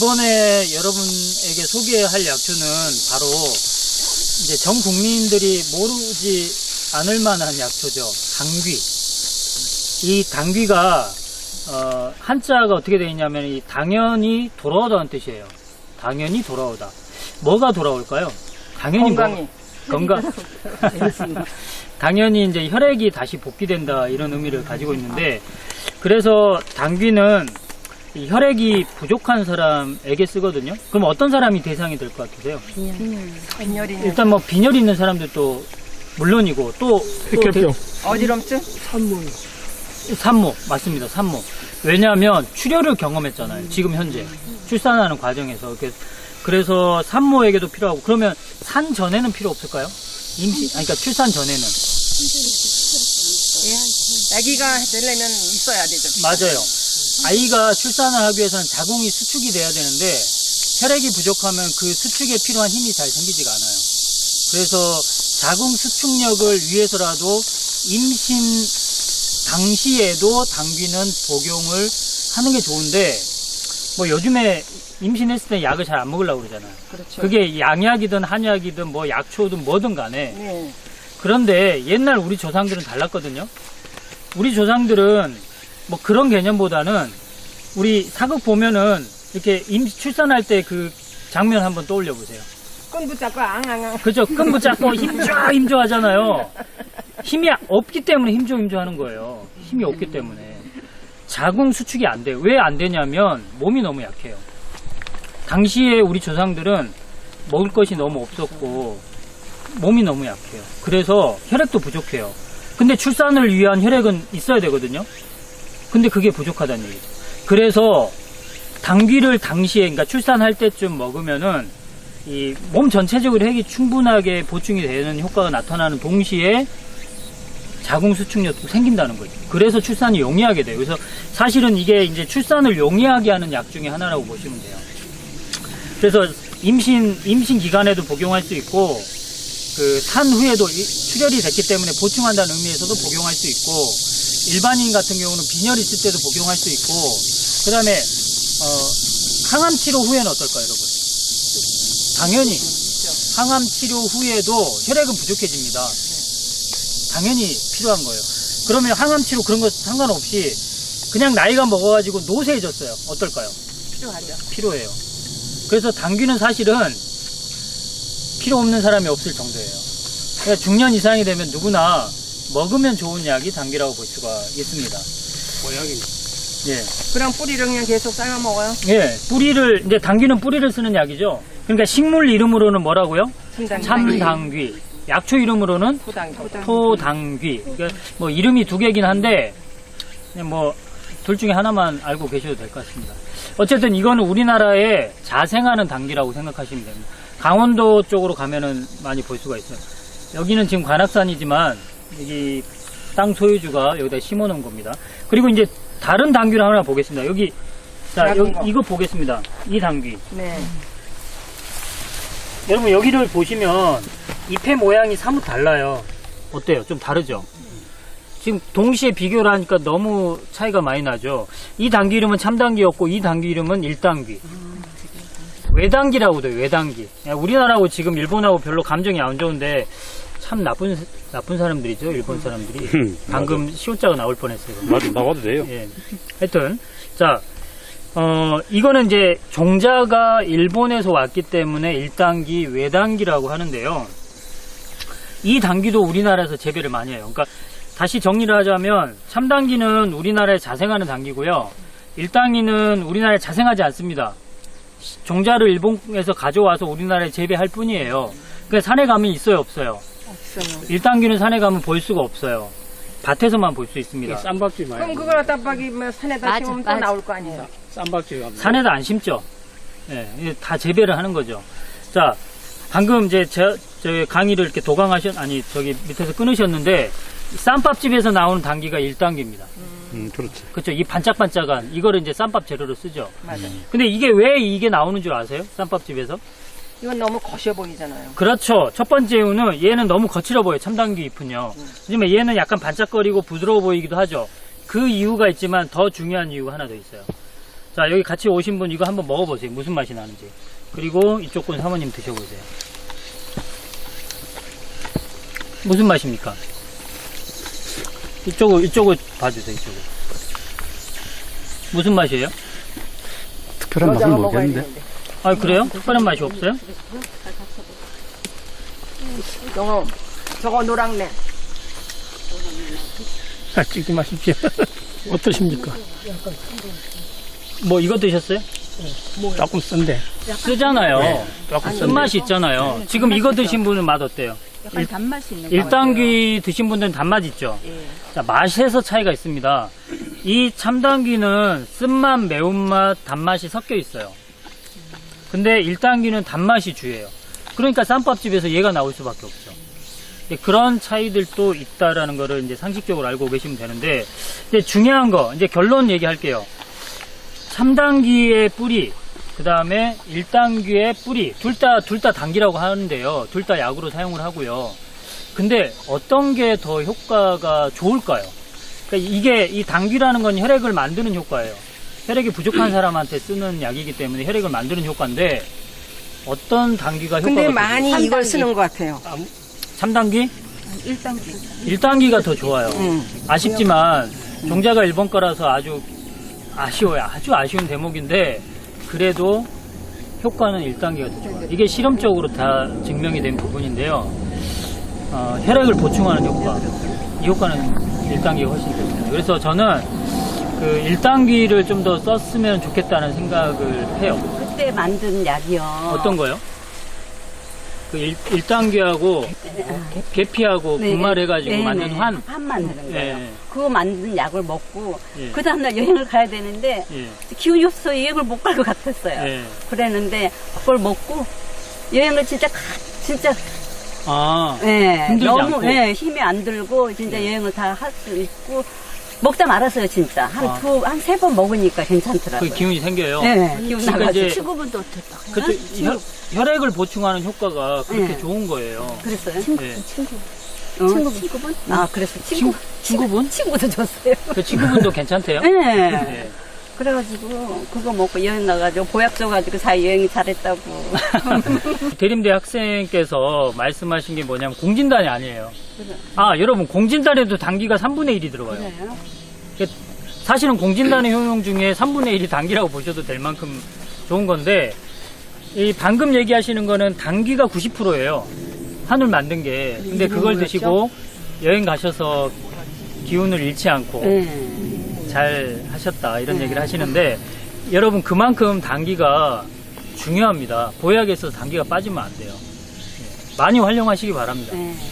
이번에 여러분에게 소개할 약초는 바로 이제 전 국민들이 모르지 않을 만한 약초죠. 당귀. 이 당귀가 한자가 어떻게 되어 있냐면 이 당연히 돌아오다는 뜻이에요. 당연히 돌아오다. 뭐가 돌아올까요? 당연히 건강이. 건강. 당연히 이제 혈액이 다시 복귀된다 이런 의미를 가지고 있는데, 그래서 당귀는 이 혈액이 부족한 사람에게 쓰거든요. 그럼 어떤 사람이 대상이 될 것 같으세요? 빈혈이 일단 뭐 빈혈 있는 사람들도 물론이고 또 혈액병. 어지럼증? 산모 맞습니다. 산모. 왜냐하면 출혈을 경험했잖아요. 지금 현재 출산하는 과정에서. 그래서 산모에게도 필요하고, 그러면 산 전에는 필요 없을까요? 그러니까 출산 전에는. 아기가 되려면 있어야 되죠. 맞아요. 아이가 출산을 하기 위해서는 자궁이 수축이 돼야 되는데 혈액이 부족하면 그 수축에 필요한 힘이 잘 생기지가 않아요. 그래서 자궁 수축력을 위해서라도 임신 당시에도 당귀는 복용을 하는 게 좋은데, 뭐 요즘에 임신했을 때 약을 잘 안 먹으려고 그러잖아요. 그렇죠. 그게 양약이든 한약이든 뭐 약초든 뭐든 간에. 네. 그런데 옛날 우리 조상들은 달랐거든요. 우리 조상들은 뭐 그런 개념보다는 우리 사극 보면은 이렇게 출산할 때 그 장면 한번 떠올려 보세요. 끈 붙잡고 앙앙앙. 그죠? 끈 붙잡고 힘줘 하잖아요. 힘이 없기 때문에 힘줘 하는 거예요. 힘이 없기 때문에. 자궁 수축이 안 돼요. 왜 안 되냐면 몸이 너무 약해요. 당시에 우리 조상들은 먹을 것이 너무 없었고 몸이 너무 약해요. 그래서 혈액도 부족해요. 근데 출산을 위한 혈액은 있어야 되거든요. 근데 그게 부족하다는 얘기죠. 그래서 당귀를 당시에, 그러니까 출산할 때쯤 먹으면은 이 몸 전체적으로 혈액이 충분하게 보충이 되는 효과가 나타나는 동시에 자궁 수축력도 생긴다는 거죠. 그래서 출산이 용이하게 돼요. 그래서 사실은 이게 이제 출산을 용이하게 하는 약 중에 하나라고 보시면 돼요. 그래서 임신 기간에도 복용할 수 있고, 그 산 후에도 출혈이 됐기 때문에 보충한다는 의미에서도 복용할 수 있고, 일반인 같은 경우는 빈혈 있을 때도 복용할 수 있고, 그 다음에 항암 치료 후에는 어떨까요, 여러분? 당연히 항암 치료 후에도 혈액은 부족해집니다. 당연히 필요한 거예요. 그러면 항암 치료 그런 거 상관없이 그냥 나이가 먹어가지고 노쇠해졌어요. 어떨까요? 필요하죠. 필요해요. 그래서 당귀는 사실은 필요 없는 사람이 없을 정도예요. 그러니까 중년 이상이 되면 누구나 먹으면 좋은 약이 당귀라고 볼 수가 있습니다. 보약이네. 예. 그럼 뿌리를 그냥 계속 삶아 먹어요? 예. 뿌리를, 이제 당귀는 뿌리를 쓰는 약이죠. 그러니까 식물 이름으로는 뭐라고요? 참당귀. 약초 이름으로는 토당귀. 그러니까 뭐 이름이 두 개긴 한데, 그냥 뭐 둘 중에 하나만 알고 계셔도 될 것 같습니다. 어쨌든 이거는 우리나라에 자생하는 당귀라고 생각하시면 됩니다. 강원도 쪽으로 가면은 많이 볼 수가 있어요. 여기는 지금 관악산이지만 여기 땅 소유주가 여기다 심어 놓은 겁니다. 그리고 이제 다른 당귀를 하나 보겠습니다. 여기, 자, 이거 보겠습니다. 이 당귀. 네. 여러분 여기를 보시면 잎의 모양이 사뭇 달라요. 어때요? 좀 다르죠? 지금 동시에 비교를 하니까 너무 차이가 많이 나죠. 이 당귀 이름은 참당귀였고 이 당귀 이름은 일당귀. 외당귀라고 돼요. 외당귀. 우리나라하고 지금 일본하고 별로 감정이 안 좋은데 참 나쁜 사람들이죠. 일본 사람들이. 방금 시옷자가 나올 뻔했어요. 맞아, 나와도 돼요. 예. 하여튼 자, 이거는 이제 종자가 일본에서 왔기 때문에 일당귀, 외당귀라고 하는데요. 이 당귀도 우리나라에서 재배를 많이 해요. 그러니까 다시 정리를 하자면 참당귀는 우리나라에 자생하는 당귀고요. 일당귀는 우리나라에 자생하지 않습니다. 종자를 일본에서 가져와서 우리나라에 재배할 뿐이에요. 그러니까 산에 가면 있어요, 없어요? 없어요. 일당귀는 산에 가면 볼 수가 없어요. 밭에서만 볼 수 있습니다. 쌈박쥐 말고. 그럼 그걸 갖다 박이 뭐 산에다 심으면 또 나올 거 아니에요? 쌈박쥐 가면. 산에다 안 심죠. 예, 이게 다 재배를 하는 거죠. 자, 방금 이제 저 강의를 이렇게 저기 밑에서 끊으셨는데, 쌈밥집에서 나오는 당귀가 1단계입니다. 그렇지. 그렇죠. 이 반짝반짝한, 이거를 이제 쌈밥 재료로 쓰죠. 맞아요. 근데 이게 왜 이게 나오는 줄 아세요? 쌈밥집에서? 이건 너무 거셔 보이잖아요. 그렇죠. 첫 번째 이유는 얘는 너무 거칠어 보여요. 참당귀 잎은요. 하지만 얘는 약간 반짝거리고 부드러워 보이기도 하죠. 그 이유가 있지만 더 중요한 이유가 하나 더 있어요. 자, 여기 같이 오신 분 이거 한번 먹어보세요. 무슨 맛이 나는지. 그리고 이쪽 분 사모님 드셔보세요. 무슨 맛입니까? 이쪽을 봐주세요, 이쪽을. 무슨 맛이에요? 특별한 맛은 여자가 먹어야 모르겠는데. 되는데. 아, 그래요? 특별한 맛이 없어요? 저거 노랑맨. 찍지 마십시오. 어떠십니까? 뭐, 이거 드셨어요? 조금 쓴데. 쓰잖아요. 조금 쓴데. 쓴맛이 있잖아요. 지금 이거 드신 분은 맛 어때요? 약간 단맛이 있는 것 1단기 드신 분들은 단맛 있죠? 자, 맛에서 차이가 있습니다. 이 참단기는 쓴맛, 매운맛, 단맛이 섞여 있어요. 근데 1단기는 단맛이 주예요. 그러니까 쌈밥집에서 얘가 나올 수밖에 없죠. 근데 그런 차이들도 있다라는 거를 이제 상식적으로 알고 계시면 되는데, 이제 중요한 거, 이제 결론 얘기할게요. 3단기의 뿌리, 그 다음에 1단계의 뿌리, 둘 다 단기라고 하는데요. 둘 다 약으로 사용을 하고요. 근데 어떤 게 더 효과가 좋을까요? 그러니까 이게, 이 단기라는 건 혈액을 만드는 효과예요. 혈액이 부족한 사람한테 쓰는 약이기 때문에 혈액을 만드는 효과인데, 어떤 단기가 효과가 근데 더 많이 좋을까요? 이걸 쓰는 것 같아요. 3단기? 1단계. 1단기가 더 좋아요. 아쉽지만, 종자가 1번 거라서 아주 아쉬워요. 아주 아쉬운 대목인데, 그래도 효과는 1단계가 더 좋아요. 이게 실험적으로 다 증명이 된 부분인데요. 혈액을 보충하는 효과. 이 효과는 1단계가 훨씬 더 좋아요. 그래서 저는 그 1단계를 좀 더 썼으면 좋겠다는 생각을 해요. 그때 만든 약이요. 어떤 거요? 그 1단계하고 계피하고 네. 분말해가지고 네, 만든 네. 환. 환 만드는 거예요. 예. 그거 만든 약을 먹고 예. 그 다음날 여행을 가야 되는데 예. 기운이 없어서 여행을 못 갈 것 같았어요. 예. 그랬는데 그걸 먹고 여행을 진짜 아, 예, 힘들지 너무 않고. 예, 힘이 안 들고 진짜 여행을 다 할 수 있고 먹다 말았어요 진짜 아. 한 세 번 먹으니까 괜찮더라고요. 그 기운이 생겨요. 네, 기운 그러니까 나가지고 이제 친구분도 어떻다. 그때 혈액을 보충하는 효과가 그렇게 네. 좋은 거예요. 그랬어요? 예. 친구분? 아, 그래서 친구분? 친구도 줬어요. 그 친구분도 괜찮대요? 네. 예. 그래가지고 그거 먹고 여행 나가지고 보약 줘가지고 사이 여행 잘했다고. 대림대 학생께서 말씀하신 게 뭐냐면 공진단이 아니에요. 아, 여러분 공진단에도 단기가 3분의 1이 들어가요. 그래요? 사실은 공진단의 효용 중에 3분의 1이 단기라고 보셔도 될 만큼 좋은 건데, 이 방금 얘기하시는 거는 단기가 90%예요. 한을 만든 게. 근데 그걸 드시고 여행 가셔서 기운을 잃지 않고 네. 잘 하셨다 이런 얘기를 하시는데, 여러분 그만큼 단기가 중요합니다. 보약에서 단기가 빠지면 안 돼요. 많이 활용하시기 바랍니다. 네.